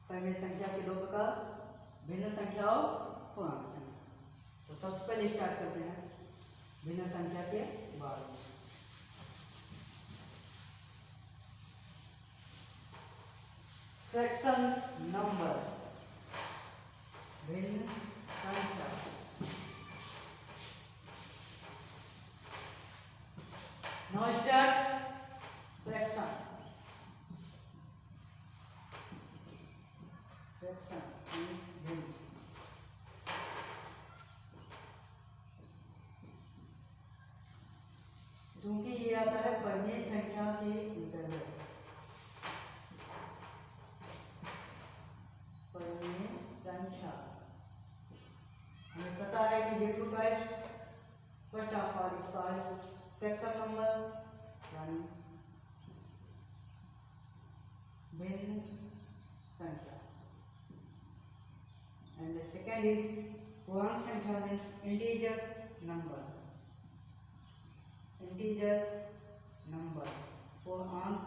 परिमेय संख्या के दो प्रकार, भिन्न संख्या और पूर्णांक संख्या। तो सबसे पहले स्टार्ट करते हैं भिन्न संख्या के बारे में। फ्रैक्शन नंबर, भिन्न संख्या। Now start fraction. Fraction means भिन्न। क्योंकि ये आता है परिमेय संख्या के अंतर्गत, परिमेय संख्या। हमें पता है कि two types, first of all is called fraction number यानी भिन्न संख्या, एंड द सेकंड इज पूर्णांक संख्या means integer number, integer number पूर्णांक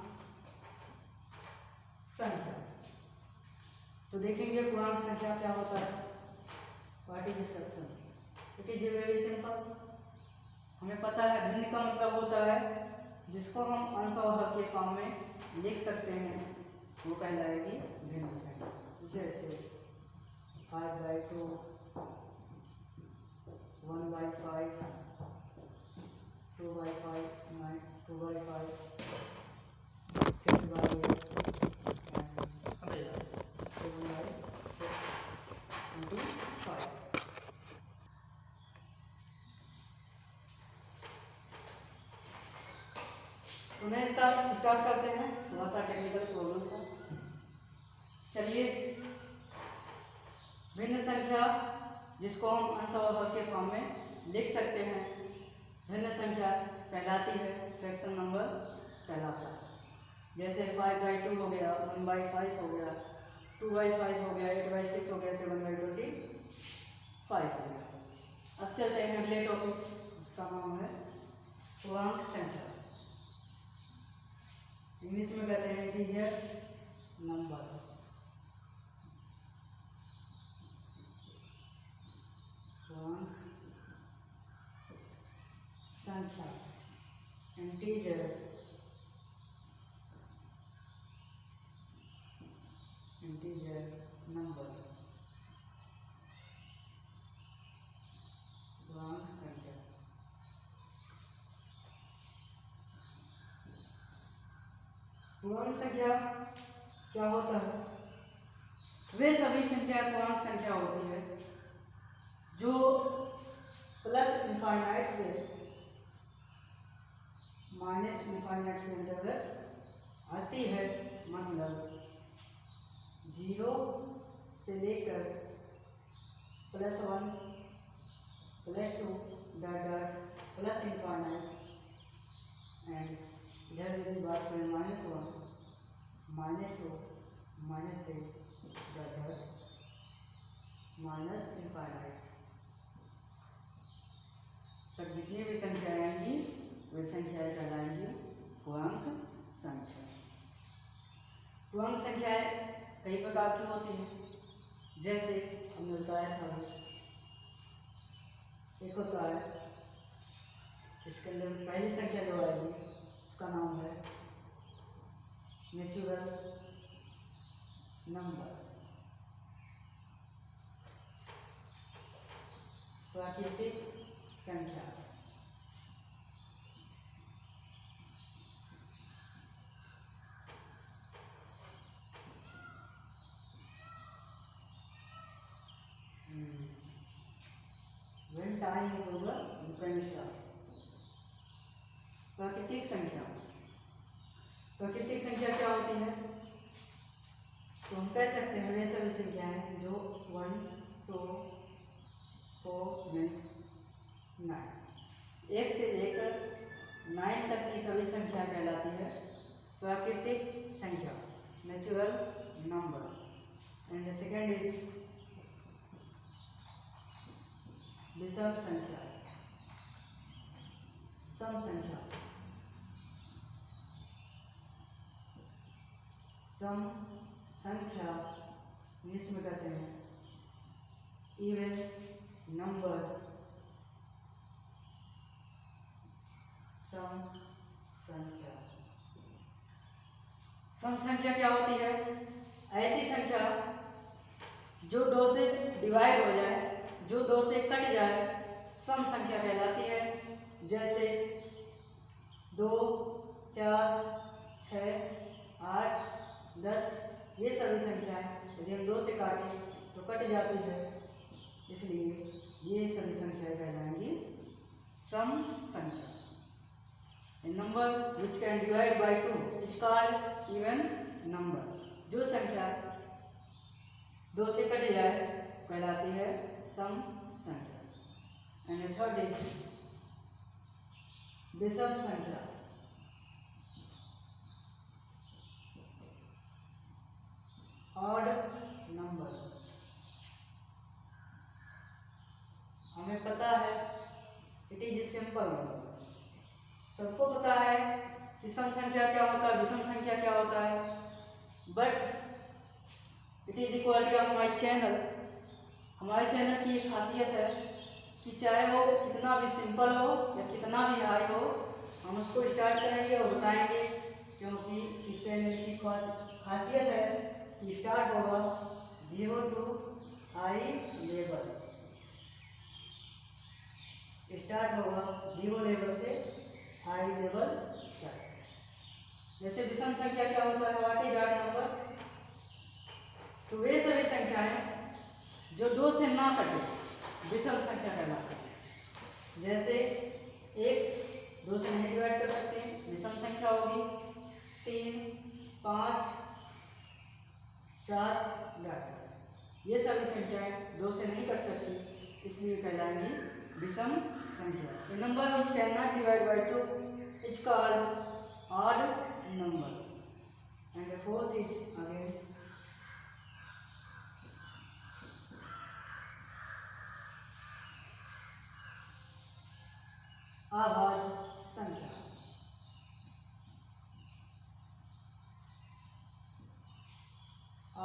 संख्या। तो देखेंगे पूर्णांक संख्या क्या होता है। What is fraction? It is very simple. हमें पता है भिन्न का मतलब होता है जिसको हम अंश और हर के फॉर्म में लिख सकते हैं, वो कहलाएगी भिन्न संख्या। जैसे 5/2, 1/5, 2/5, 2/5, 6/8, 7/5। उन्हें स्टार्ट करते हैं, थोड़ा सा टेक्निकल प्रॉब्लम था। चलिए, भिन्न संख्या जिसको हम अंश और हर के फॉर्म में लिख सकते हैं, भिन्न संख्या कहलाती है, फ्रैक्शन नंबर कहलाता है। जैसे 5/2 हो गया, 1/5 हो गया, 2/5 हो गया, 8/6 हो गया, 7/25 हो गया। अब चलते हैं अगले टॉपिक, इसका नाम है पूर्णांक संख्या। इंग्लिश में कहते हैं इंटीजर नंबर। पूर्णांक संख्या, इंटीजर, इंटीजर नंबर, पूर्णांक संख्या। पूर्णांक संख्या क्या होता है? वे सभी संख्या पूर्णांक संख्या होती है जो प्लस इनफाइनाइट से माइनस इनफाइनाइट के अंतर्गत आती है। मतलब 0 से लेकर +1, +2 डॉट प्लस इनफाइनाइट, एंड इधर यदि बात करें -1, -2, -3 डॉट माइनस इनफाइनाइट तक जितनी भी संख्याएं आएंगी वे संख्याएं कहलाएंगी पूर्णांक संख्या। पूर्णांक संख्याएं कई प्रकार की होती हैं, जैसे हमने बताया था होता है। इसके अंदर पहली संख्या जो आएगी उसका नाम है नेचुरल नंबर, प्राकृतिक संख्या। When time is over, you can start. प्राकृतिक संख्या। प्राकृतिक संख्या क्या होती है? तो हम कह सकते हैं वे सभी संख्याएं जो 1, 2, 4 मीन्स 9, 1 से लेकर 9 तक की सभी संख्या कहलाती है प्राकृतिक संख्या, natural number. And the second is विषम संख्या, सम संख्या। सम संख्या जिसमें कहते हैं इवन नंबर, सम संख्या। सम संख्या क्या होती है? ऐसी संख्या जो 2 से डिवाइड हो जाए, जो 2 से कट जाए, सम संख्या कहलाती है। जैसे 2, 4, 6, 8, 10 ये सभी संख्याएं यदि हम 2 से काटें तो कट जाती है, इसलिए ये सभी संख्याएं कहलाएंगी सम संख्या। A number which can divide by 2 is called even number। जो संख्या 2 से कट जाए कहलाती है सम संख्या। एंड थर्ड इज विषम संख्या। Odd number. हमें पता है इट इज सिंपल नंबर, सबको पता है कि सम संख्या क्या होता है, विषम संख्या क्या होता है, but it is equality of my channel. हमारे चैनल की एक खासियत है कि चाहे वो कितना भी सिंपल हो या कितना भी हाई हो, हम उसको स्टार्ट करेंगे और बताएंगे, क्योंकि इस चैनल की खासियत है कि स्टार्ट होगा 0 to हाई लेवल, स्टार्ट होगा 0 लेवल से हाई लेवल तक। जैसे विषम संख्या क्या होता है, व्हाट इज ऑड नंबर? तो वे सभी संख्याएं जो 2 से ना कटे विषम संख्या कहलाती है। जैसे 1 2 से नहीं डिवाइड कर सकते, विषम संख्या होगी। 3, 5, 4, 8 ये सभी संख्याएं 2 से नहीं कट सकती, इसलिए कहलाएंगी विषम संख्या। A number which cannot divide by 2 is called odd number। And the fourth is again अभाज्य संख्या।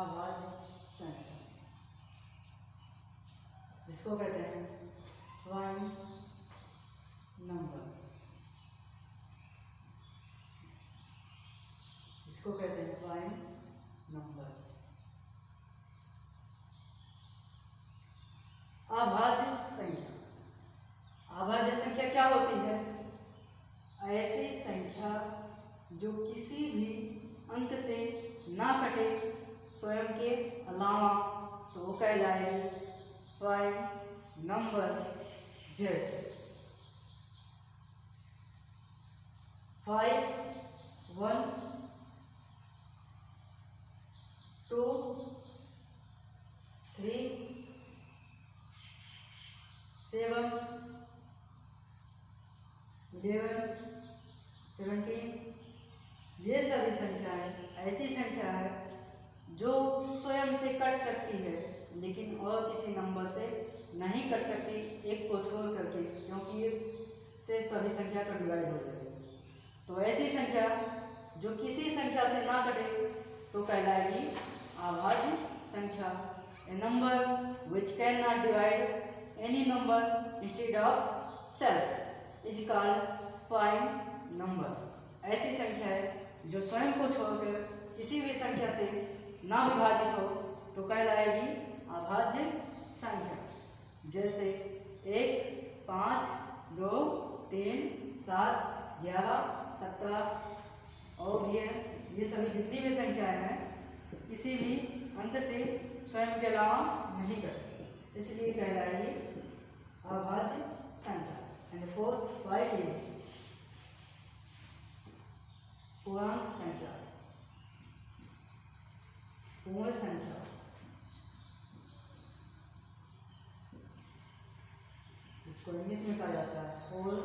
अभाज्य संख्या जिसको कहते हैं प्राइम नंबर, इसको कहते हैं प्राइम नंबर। अभाज्य संख्या। अभाज्य संख्या क्या होती है? ऐसी संख्या जो किसी भी अंक से ना कटे स्वयं के अलावा, तो वो कहलाएगी प्राइम नंबर। जैसे 5, 1, 2, 3, 7, 11, 17 ये सभी संख्याएं ऐसी संख्या है जो स्वयं से कट सकती है, लेकिन और किसी नंबर से नहीं कट सकती, एक को छोड़ करके, क्योंकि से सभी संख्या का डिवाइड हो जाएगी। तो ऐसी संख्या जो किसी संख्या से ना कटे तो कहलाएगी अभाज्य संख्या। A number which can not divide any number instead of self is called prime number. ऐसी संख्या है जो स्वयं को छोड़कर किसी भी संख्या से ना विभाजित हो तो कहलाएगी अभाज्य संख्या। जैसे 1, 5, 2, 3, 7, 11, 17 और भी है। ये सभी जितनी भी संख्याएं हैं किसी भी अंक से स्वयं के अलावा नहीं करती, इसलिए कहलाएगी अभाज्य संख्या। एंड फोर्थ 5 is पूर्णांक संख्या, पूर्ण संख्या। इसको इंग्लिश में कहा जाता है whole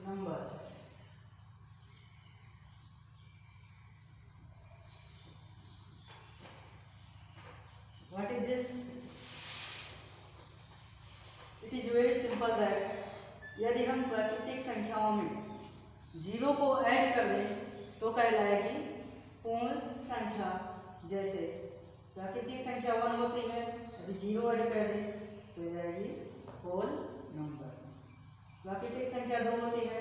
number. What is this? It is very simple that यदि हम प्राकृतिक संख्याओं में जीरो को ऐड कर दें तो कहलाएगी पूर्ण संख्या। जैसे प्राकृतिक संख्या 1 होती है, यदि जीरो ऐड कर दें तो जाएगी होल नंबर। प्राकृतिक संख्या 2 होती है,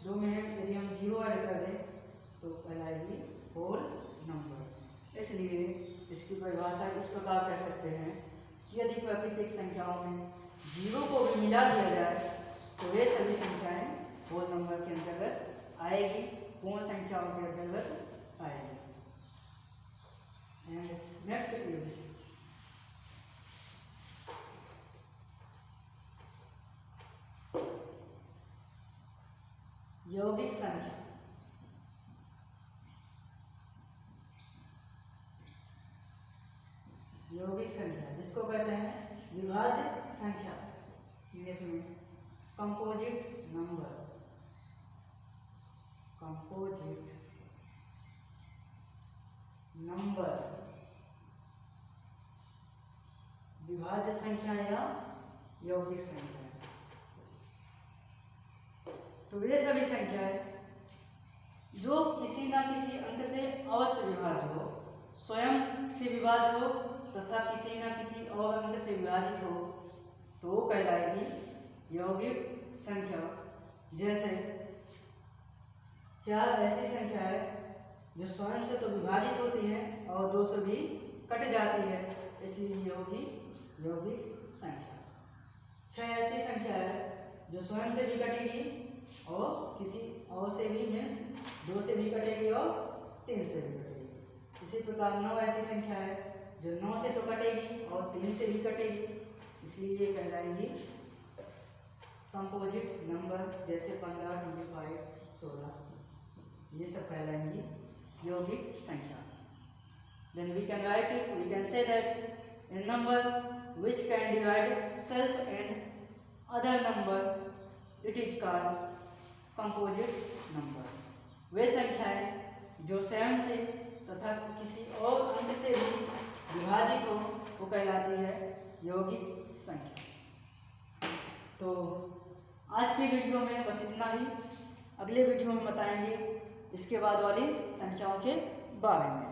2 में यदि हम जीरो ऐड कर दें तो कहलाएगी होल नंबर। इसलिए इसकी परिभाषा इस प्रकार कर सकते हैं कि यदि प्राकृतिक संख्याओं में जीरो को भी मिला दिया जाए तो वे सभी संख्याएं होल नंबर के अंतर्गत आएगी, पूर्ण संख्याओं के अंतर्गत आएगी। एंड नेक्स्ट इज यौगिक संख्या। यौगिक संख्या जिसको कहते हैं विभाज्य संख्या, इंग्लिश में कंपोजिट नंबर। कंपोजिट नंबर विभाज्य संख्या या यौगिक संख्या। तो वे सभी संख्याएं जो किसी ना किसी अंक से अवश्य विभाज्य हो, स्वयं से विभाज्य हो तथा किसी न किसी और अंक से विभाजित हो तो कहलाएगी यौगिक संख्या। जैसे 4 ऐसी संख्या है जो स्वयं से तो विभाजित होती है और 2 से भी कट जाती है, इसलिए ये होगी यौगिक संख्या। 6 ऐसी संख्या है जो स्वयं से भी कटेगी और किसी और से भी मीन्स 2 से भी कटेगी और 3 से भी कटेगी। इसी प्रकार 9 ऐसी संख्या है जो 9 से तो कटेगी और 3 से भी कटेगी, इसलिए ये कहलाएंगी कंपोजिट नंबर। जैसे 15, 25, 16 ये सब कहलाएंगी यौगिक संख्या। Then we can write it, we can say that a number which can divide self and other number, it is called composite number. वे संख्याएं जो स्वयं से तथा किसी और अंक से भी विभाजित हो वो कहलाती है यौगिक संख्या। तो आज के वीडियो में बस इतना ही। अगले वीडियो में बताएंगे इसके बाद वाली संख्याओं के बारे में।